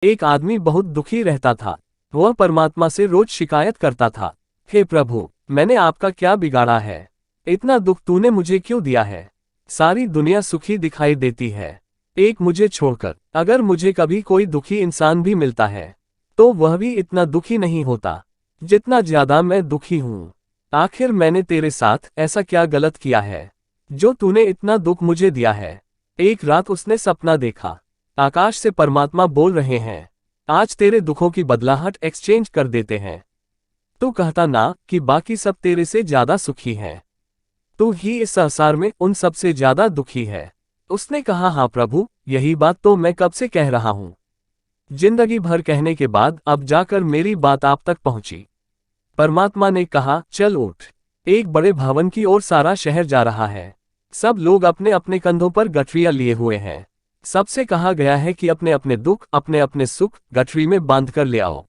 एक आदमी बहुत दुखी रहता था। वह परमात्मा से रोज शिकायत करता था, हे प्रभु, मैंने आपका क्या बिगाड़ा है? इतना दुख तूने मुझे क्यों दिया है? सारी दुनिया सुखी दिखाई देती है, एक मुझे छोड़कर। अगर मुझे कभी कोई दुखी इंसान भी मिलता है तो वह भी इतना दुखी नहीं होता जितना ज्यादा मैं दुखी हूँ। आखिर मैंने तेरे साथ ऐसा क्या गलत किया है जो तूने इतना दुख मुझे दिया है? एक रात उसने सपना देखा। आकाश से परमात्मा बोल रहे हैं, आज तेरे दुखों की बदलाहट एक्सचेंज कर देते हैं। तू कहता ना कि बाकी सब तेरे से ज्यादा सुखी हैं, तू ही इस संसार में उन सब से ज्यादा दुखी है। उसने कहा, हाँ प्रभु, यही बात तो मैं कब से कह रहा हूँ। जिंदगी भर कहने के बाद अब जाकर मेरी बात आप तक पहुंची। परमात्मा ने कहा, चल उठ। एक बड़े भवन की ओर सारा शहर जा रहा है। सब लोग अपने अपने कंधों पर गठरियां लिए हुए हैं। सबसे कहा गया है कि अपने अपने दुख, अपने अपने सुख गठरी में बांध कर ले आओ।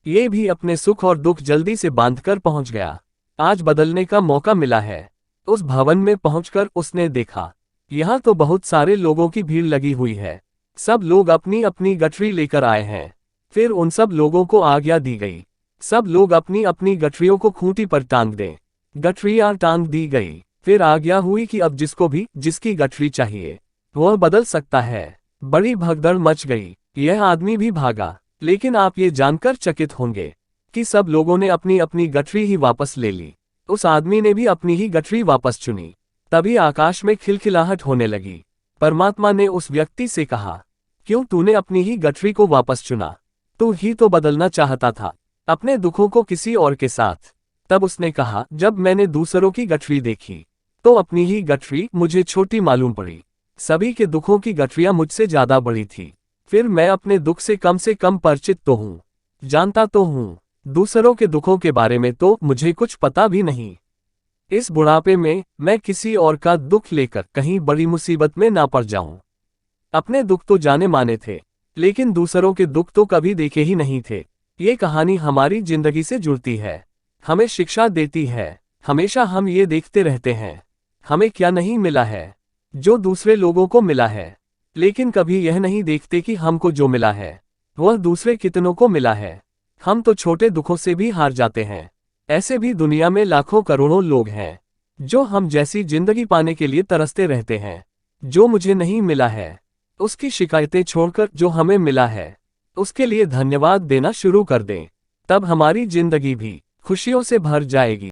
ये भी अपने सुख और दुख जल्दी से बांधकर पहुंच गया। आज बदलने का मौका मिला है। उस भवन में पहुंचकर उसने देखा, यहाँ तो बहुत सारे लोगों की भीड़ लगी हुई है। सब लोग अपनी अपनी गठरी लेकर आए हैं। फिर उन सब लोगों को आज्ञा दी गई, सब लोग अपनी अपनी गठरियों को खूंटी पर टांग दें। गठरियां टांग दी गई। फिर आज्ञा हुई कि अब जिसको भी जिसकी गठरी चाहिए वह बदल सकता है। बड़ी भगदड़ मच गई। यह आदमी भी भागा, लेकिन आप ये जानकर चकित होंगे कि सब लोगों ने अपनी अपनी गठरी ही वापस ले ली। उस आदमी ने भी अपनी ही गठरी वापस चुनी। तभी आकाश में खिलखिलाहट होने लगी। परमात्मा ने उस व्यक्ति से कहा, क्यों तूने अपनी ही गठरी को वापस चुना? तू ही तो बदलना चाहता था अपने दुखों को किसी और के साथ। तब उसने कहा, जब मैंने दूसरों की गठरी देखी तो अपनी ही गठरी मुझे छोटी मालूम पड़ी। सभी के दुखों की गठरियां मुझसे ज्यादा बड़ी थी। फिर मैं अपने दुख से कम परिचित तो हूँ, जानता तो हूँ, दूसरों के दुखों के बारे में तो मुझे कुछ पता भी नहीं। इस बुढ़ापे में मैं किसी और का दुख लेकर कहीं बड़ी मुसीबत में ना पड़ जाऊं। अपने दुख तो जाने माने थे, लेकिन दूसरों के दुख तो कभी देखे ही नहीं थे। ये कहानी हमारी जिंदगी से जुड़ती है, हमें शिक्षा देती है। हमेशा हम ये देखते रहते हैं हमें क्या नहीं मिला है जो दूसरे लोगों को मिला है, लेकिन कभी यह नहीं देखते कि हमको जो मिला है वह दूसरे कितनों को मिला है। हम तो छोटे दुखों से भी हार जाते हैं। ऐसे भी दुनिया में लाखों करोड़ों लोग हैं जो हम जैसी जिंदगी पाने के लिए तरसते रहते हैं। जो मुझे नहीं मिला है उसकी शिकायतें छोड़कर जो हमें मिला है उसके लिए धन्यवाद देना शुरू कर दें, तब हमारी जिंदगी भी खुशियों से भर जाएगी।